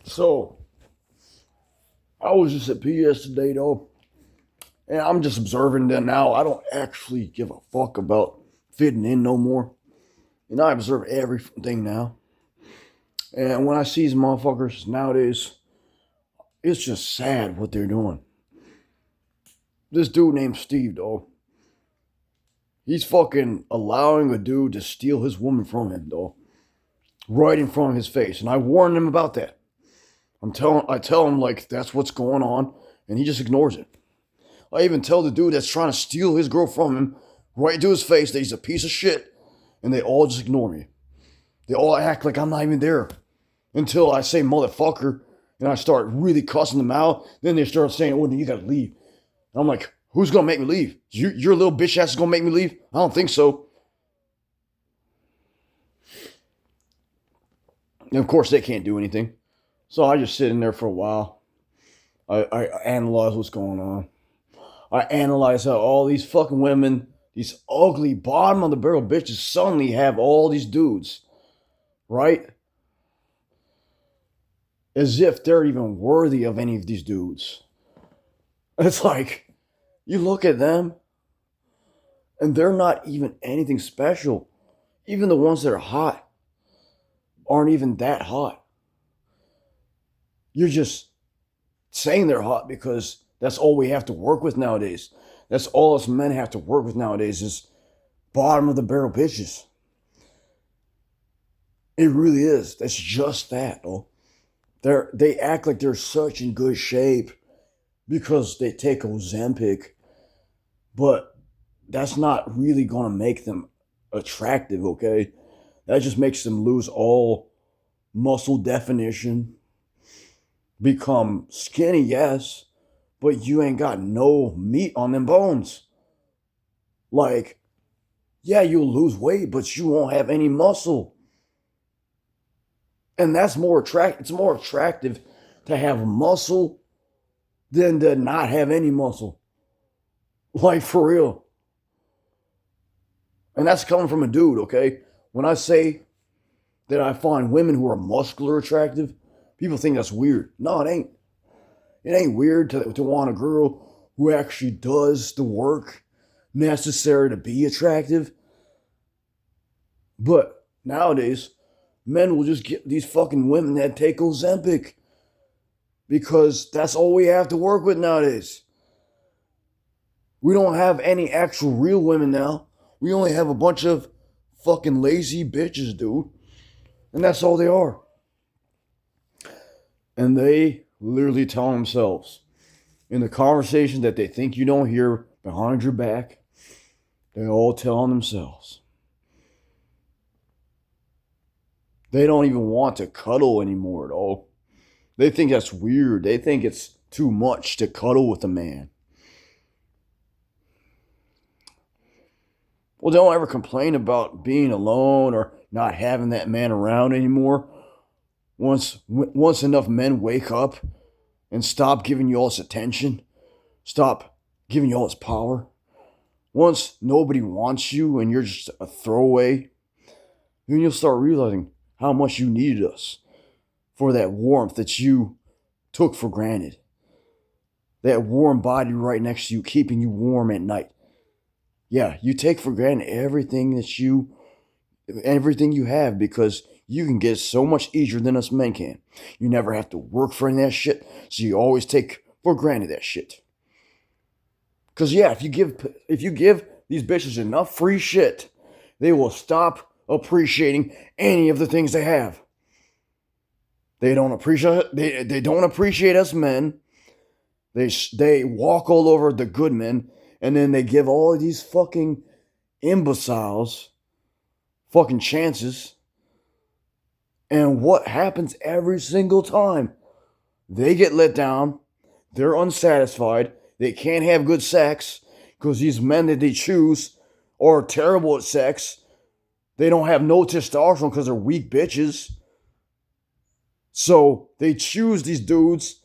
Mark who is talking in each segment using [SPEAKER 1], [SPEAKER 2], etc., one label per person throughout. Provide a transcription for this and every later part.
[SPEAKER 1] So I was just at PS today though, and I'm just observing that now. I don't actually give a fuck about fitting in no more. And I observe everything now. And when I see these motherfuckers nowadays, it's just sad what they're doing. This dude named Steve though, he's fucking allowing a dude to steal his woman from him though, right in front of his face. And I warned him about that. I tell him like that's what's going on, and he just ignores it. I even tell the dude that's trying to steal his girl from him right to his face that he's a piece of shit, and they all just ignore me. They all act like I'm not even there until I say motherfucker and I start really cussing them out. Then they start saying, "Oh, you gotta leave." And I'm like, "Who's gonna make me leave? Your little bitch ass is gonna make me leave? I don't think so." And of course, they can't do anything. So I just sit in there for a while. I analyze what's going on. I analyze how all these fucking women, these ugly bottom of the barrel bitches, suddenly have all these dudes, right? As if they're even worthy of any of these dudes. It's like, you look at them, and they're not even anything special. Even the ones that are hot aren't even that hot. You're just saying they're hot because that's all we have to work with nowadays. That's all us men have to work with nowadays is bottom of the barrel bitches. It really is. That's just that, though. They act like they're such in good shape because they take Ozempic, but that's not really gonna make them attractive, okay? That just makes them lose all muscle definition, become skinny, yes, but you ain't got no meat on them bones. Like, yeah, you'll lose weight, but you won't have any muscle. And that's more attract. It's more attractive to have muscle than to not have any muscle. Like for real. And that's coming from a dude, okay? When I say that I find women who are muscular attractive, people think that's weird. No, it ain't. It ain't weird to want a girl who actually does the work necessary to be attractive. But nowadays, men will just get these fucking women that take Ozempic because that's all we have to work with nowadays. We don't have any actual real women now. We only have a bunch of fucking lazy bitches, dude. And that's all they are. And they literally tell themselves in the conversation that they think you don't hear behind your back, they all tell themselves. They don't even want to cuddle anymore at all. They think that's weird. They think it's too much to cuddle with a man. Well, they don't ever complain about being alone or not having that man around anymore. Once enough men wake up and stop giving you all this attention, stop giving you all this power. Once nobody wants you and you're just a throwaway, then you'll start realizing how much you needed us for that warmth that you took for granted. That warm body right next to you, keeping you warm at night. Yeah, you take for granted everything you have because you can get so much easier than us men can. You never have to work for any of that shit, so you always take for granted that shit. Cause yeah, if you give these bitches enough free shit, they will stop appreciating any of the things they have. They don't appreciate us men. They walk all over the good men, and then they give all of these fucking imbeciles fucking chances. And what happens every single time? They get let down. They're unsatisfied. They can't have good sex because these men that they choose are terrible at sex. They don't have no testosterone because they're weak bitches. So they choose these dudes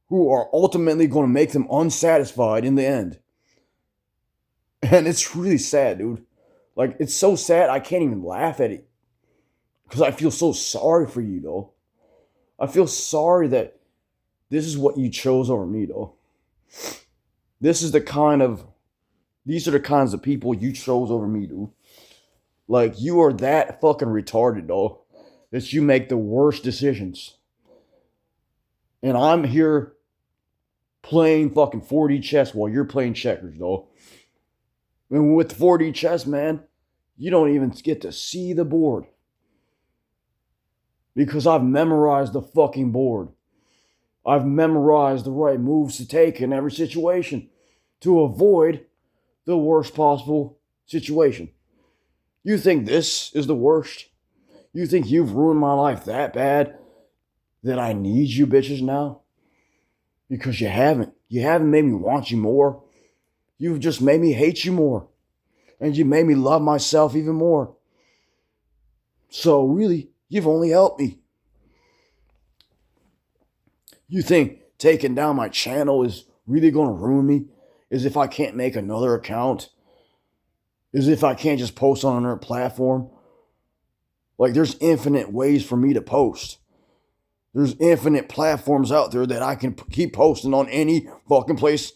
[SPEAKER 1] who are ultimately going to make them unsatisfied in the end. And it's really sad, dude. Like, it's so sad I can't even laugh at it. Because I feel so sorry for you, though. I feel sorry that this is what you chose over me, though. This is the kind of, these are the kinds of people you chose over me, dude. Like, you are that fucking retarded, though, that you make the worst decisions. And I'm here playing fucking 4D chess while you're playing checkers, though. And with 4D chess, man, you don't even get to see the board. Because I've memorized the fucking board. I've memorized the right moves to take in every situation to avoid the worst possible situation. You think this is the worst? You think you've ruined my life that bad that I need you bitches now? Because you haven't. You haven't made me want you more. You've just made me hate you more. And you made me love myself even more. So really, you've only helped me. You think taking down my channel is really going to ruin me? As if I can't make another account? As if I can't just post on another platform? Like, there's infinite ways for me to post. There's infinite platforms out there that I can keep posting on any fucking place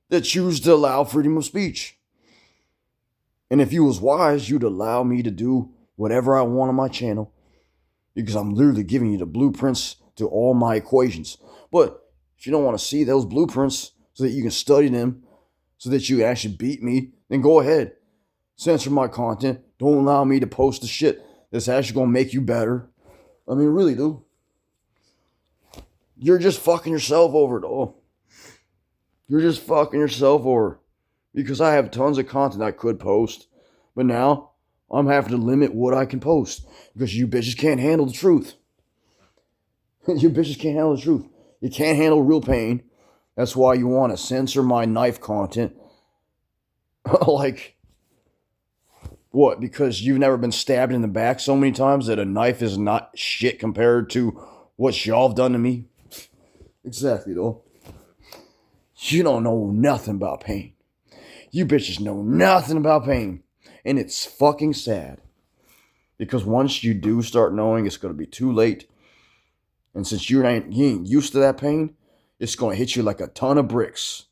[SPEAKER 1] that choose to allow freedom of speech. And if you was wise, you'd allow me to do whatever I want on my channel, because I'm literally giving you the blueprints to all my equations. But if you don't want to see those blueprints so that you can study them, so that you can actually beat me, then go ahead. Censor my content. Don't allow me to post the shit that's actually going to make you better. I mean, really, dude. You're just fucking yourself over, though. You're just fucking yourself over. Because I have tons of content I could post. But now, I'm having to limit what I can post. Because you bitches can't handle the truth. You bitches can't handle the truth. You can't handle real pain. That's why you want to censor my knife content. Like, what? Because you've never been stabbed in the back so many times that a knife is not shit compared to what y'all have done to me? Exactly, though. You don't know nothing about pain. You bitches know nothing about pain. And it's fucking sad. Because once you do start knowing, it's going to be too late. And since you ain't used to that pain, it's going to hit you like a ton of bricks.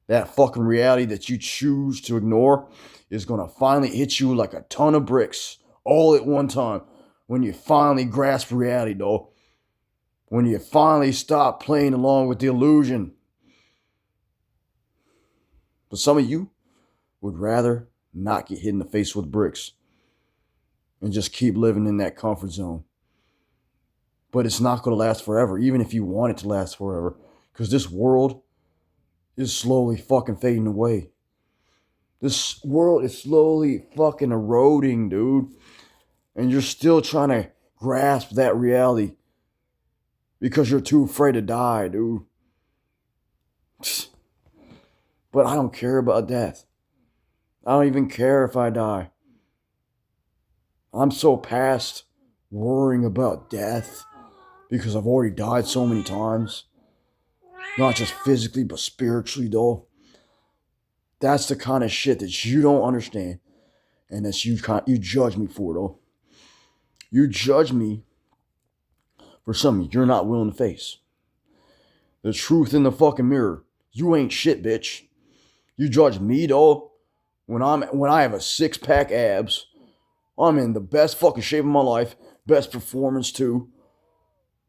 [SPEAKER 1] That fucking reality that you choose to ignore is going to finally hit you like a ton of bricks all at one time. When you finally grasp reality, though. When you finally stop playing along with the illusion. But some of you would rather not get hit in the face with bricks and just keep living in that comfort zone. But it's not going to last forever, even if you want it to last forever. Because this world is slowly fucking fading away. This world is slowly fucking eroding, dude. And you're still trying to grasp that reality because you're too afraid to die, dude. But I don't care about death. I don't even care if I die. I'm so past worrying about death because I've already died so many times. Not just physically, but spiritually, though. That's the kind of shit that you don't understand. And that you judge me for, though. You judge me for something you're not willing to face. The truth in the fucking mirror. You ain't shit, bitch. You judge me, though, when I have a 6-pack abs. I'm in the best fucking shape of my life. Best performance, too.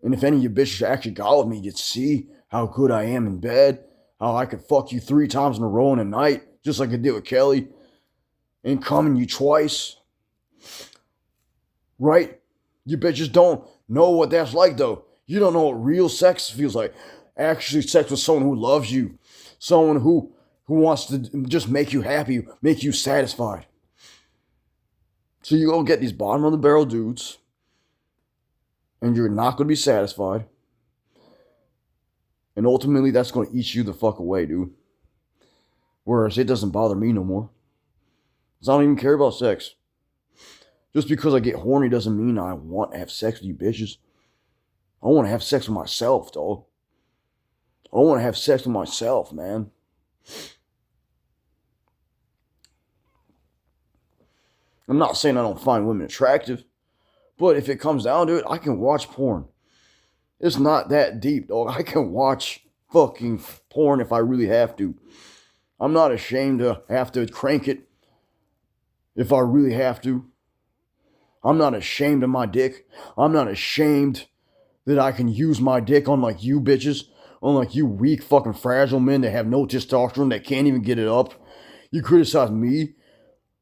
[SPEAKER 1] And if any of you bitches actually got with me, you'd see how good I am in bed. How I could fuck you 3 times in a row in a night. Just like I did with Kelly. And coming you twice. Right? You bitches don't know what that's like, though. You don't know what real sex feels like. Actually, sex with someone who loves you. Someone who wants to just make you happy. Make you satisfied. So you go get these bottom of the barrel dudes. And you're not going to be satisfied. And ultimately, that's going to eat you the fuck away, dude. Whereas it doesn't bother me no more. Because I don't even care about sex. Just because I get horny doesn't mean I want to have sex with you bitches. I want to have sex with myself, dog. I want to have sex with myself, man. I'm not saying I don't find women attractive. But if it comes down to it, I can watch porn. It's not that deep, dog. I can watch fucking porn if I really have to. I'm not ashamed to have to crank it if I really have to. I'm not ashamed of my dick. I'm not ashamed that I can use my dick unlike you bitches, unlike you weak fucking fragile men that have no testosterone that can't even get it up. You criticize me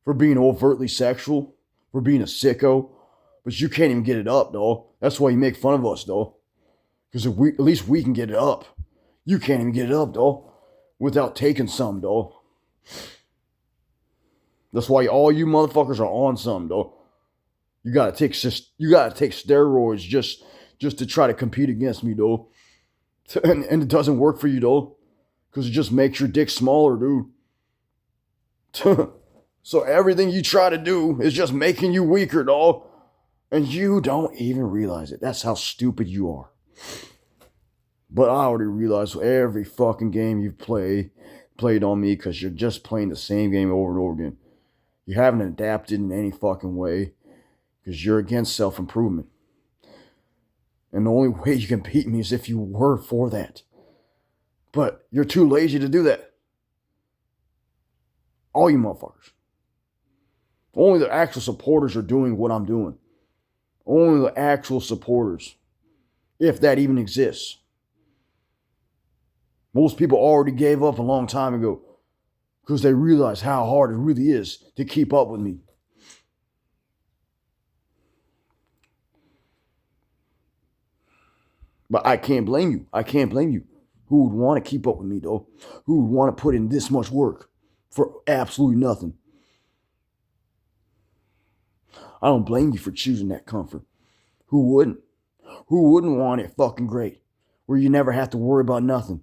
[SPEAKER 1] for being overtly sexual, for being a sicko, but you can't even get it up, dog. That's why you make fun of us, dog. Because at least we can get it up. You can't even get it up, dog, without taking some, dog. That's why all you motherfuckers are on some, dog. You gotta take steroids just to try to compete against me, though. And it doesn't work for you, though. Because it just makes your dick smaller, dude. So everything you try to do is just making you weaker, dog. And you don't even realize it. That's how stupid you are. But I already realized every fucking game you've played on me because you're just playing the same game over and over again. You haven't adapted in any fucking way because you're against self-improvement. And the only way you can beat me is if you were for that. But you're too lazy to do that. All you motherfuckers. Only the actual supporters are doing what I'm doing. Only the actual supporters. If that even exists. Most people already gave up a long time ago. Because they realize how hard it really is to keep up with me. But I can't blame you. I can't blame you. Who would want to keep up with me, though? Who would want to put in this much work for absolutely nothing? I don't blame you for choosing that comfort. Who wouldn't? Who wouldn't want it fucking great? Where you never have to worry about nothing.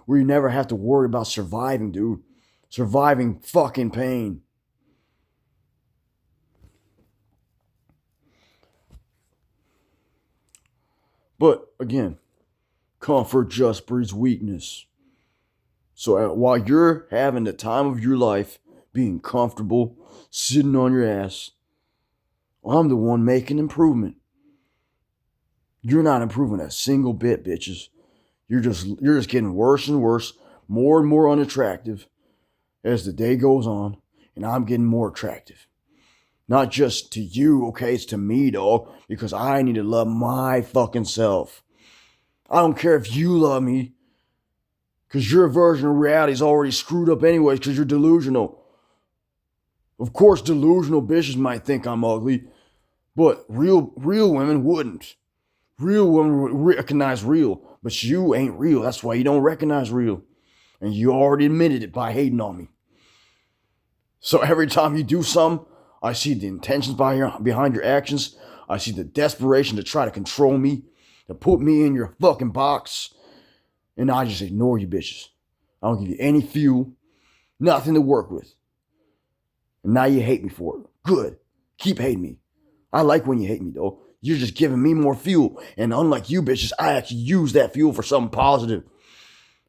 [SPEAKER 1] Where you never have to worry about surviving, dude. Surviving fucking pain. But again, comfort just breeds weakness. So while you're having the time of your life, being comfortable, sitting on your ass, I'm the one making improvement. You're not improving a single bit, bitches. You're just getting worse and worse, more and more unattractive as the day goes on, and I'm getting more attractive. Not just to you, okay? It's to me, dog, because I need to love my fucking self. I don't care if you love me, because your version of reality is already screwed up anyways, because you're delusional. Of course, delusional bitches might think I'm ugly, but real women wouldn't. Real women would recognize real, but you ain't real. That's why you don't recognize real. And you already admitted it by hating on me. So every time you do something, I see the intentions behind your actions. I see the desperation to try to control me, to put me in your fucking box. And I just ignore you bitches. I don't give you any fuel, nothing to work with. And now you hate me for it. Good. Keep hating me. I like when you hate me, though. You're just giving me more fuel. And unlike you bitches, I actually use that fuel for something positive.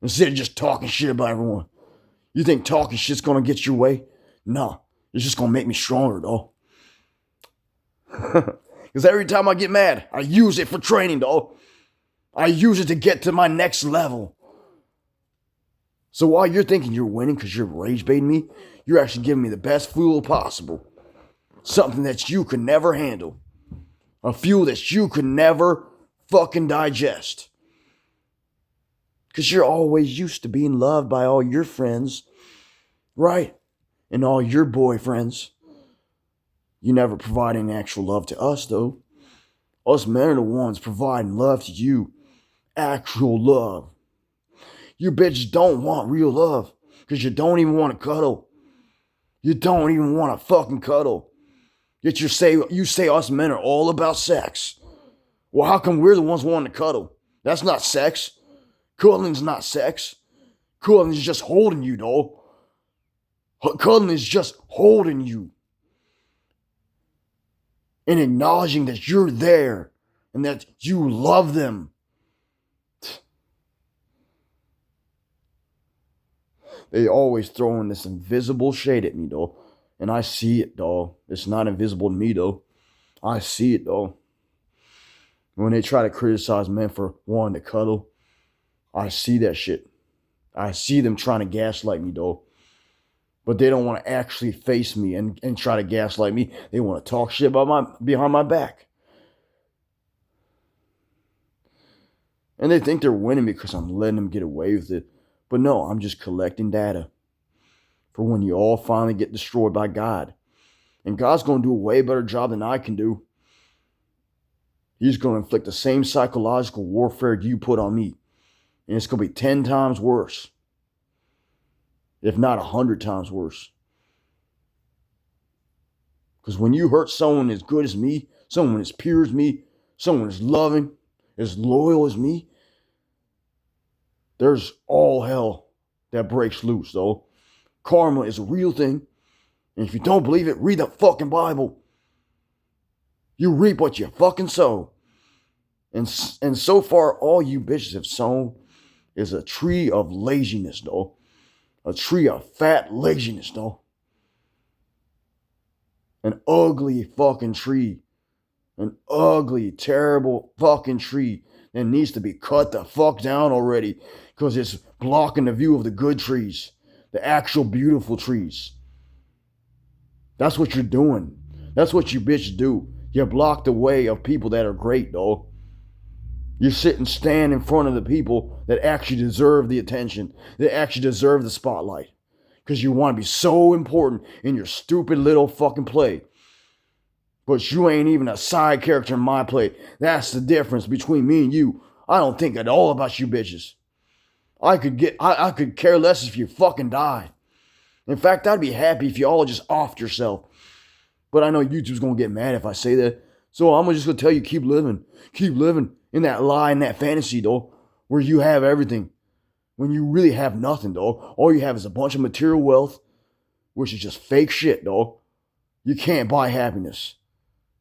[SPEAKER 1] Instead of just talking shit about everyone. You think talking shit's gonna get your way? No. It's just gonna make me stronger, though. Because every time I get mad, I use it for training, though. I use it to get to my next level. So while you're thinking you're winning because you're rage baiting me, you're actually giving me the best fuel possible. Something that you could never handle. A fuel that you could never fucking digest. Because you're always used to being loved by all your friends. Right? And all your boyfriends. You never provide any actual love to us, though. Us men are the ones providing love to you. Actual love. You bitches don't want real love. Because you don't even want to cuddle. You don't even want to fucking cuddle. Yet you say us men are all about sex. Well, how come we're the ones wanting to cuddle? That's not sex. Cuddling's not sex. Cuddling is just holding you, though. Cuddling is just holding you. And acknowledging that you're there. And that you love them. They always throwing this invisible shade at me, though. And I see it, though. It's not invisible to me, though. I see it, though. When they try to criticize men for wanting to cuddle, I see that shit. I see them trying to gaslight me, though. But they don't want to actually face me and try to gaslight me. They want to talk shit behind my back. And they think they're winning because I'm letting them get away with it. But no, I'm just collecting data for when you all finally get destroyed by God. And God's going to do a way better job than I can do. He's going to inflict the same psychological warfare you put on me. And it's going to be 10 times worse. If not 100 times worse. Because when you hurt someone as good as me, someone as pure as me, someone as loving, as loyal as me, there's all hell that breaks loose, though. Karma is a real thing. And if you don't believe it, read the fucking Bible. You reap what you fucking sow. And so far, all you bitches have sown is a tree of laziness, though. A tree of fat laziness, though. An ugly fucking tree. An ugly, terrible fucking tree that needs to be cut the fuck down already because it's blocking the view of the good trees. The actual beautiful trees. That's what you're doing. That's what you bitches do. You block the way of people that are great, though. You sit and stand in front of the people that actually deserve the attention, that actually deserve the spotlight. Because you want to be so important in your stupid little fucking play. But you ain't even a side character in my play. That's the difference between me and you. I don't think at all about you bitches. I could care less if you fucking died. In fact, I'd be happy if you all just offed yourself. But I know YouTube's going to get mad if I say that. So I'm just going to tell you, keep living. Keep living in that lie, in that fantasy, though, where you have everything. When you really have nothing, though. All you have is a bunch of material wealth, which is just fake shit, though. You can't buy happiness.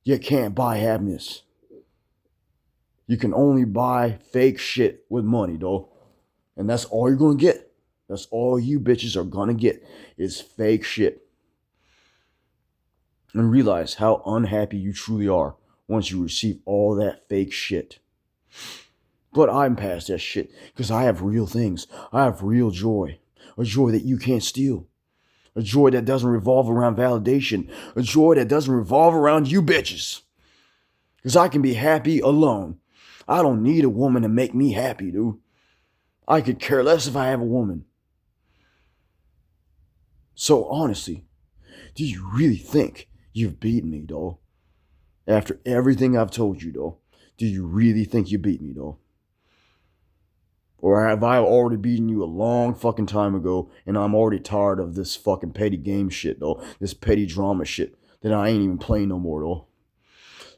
[SPEAKER 1] You can't buy happiness. You can only buy fake shit with money, though. And that's all you're going to get. That's all you bitches are going to get is fake shit. And realize how unhappy you truly are once you receive all that fake shit. But I'm past that shit because I have real things. I have real joy. A joy that you can't steal. A joy that doesn't revolve around validation. A joy that doesn't revolve around you bitches. Because I can be happy alone. I don't need a woman to make me happy, dude. I could care less if I have a woman. So honestly, do you really think you've beaten me, though? After everything I've told you, though, do you really think you beat me, though? Or have I already beaten you a long fucking time ago and I'm already tired of this fucking petty game shit, though? This petty drama shit that I ain't even playing no more, though.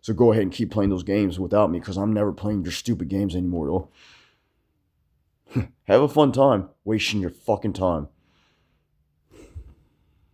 [SPEAKER 1] So go ahead and keep playing those games without me because I'm never playing your stupid games anymore, though. Have a fun time wasting your fucking time.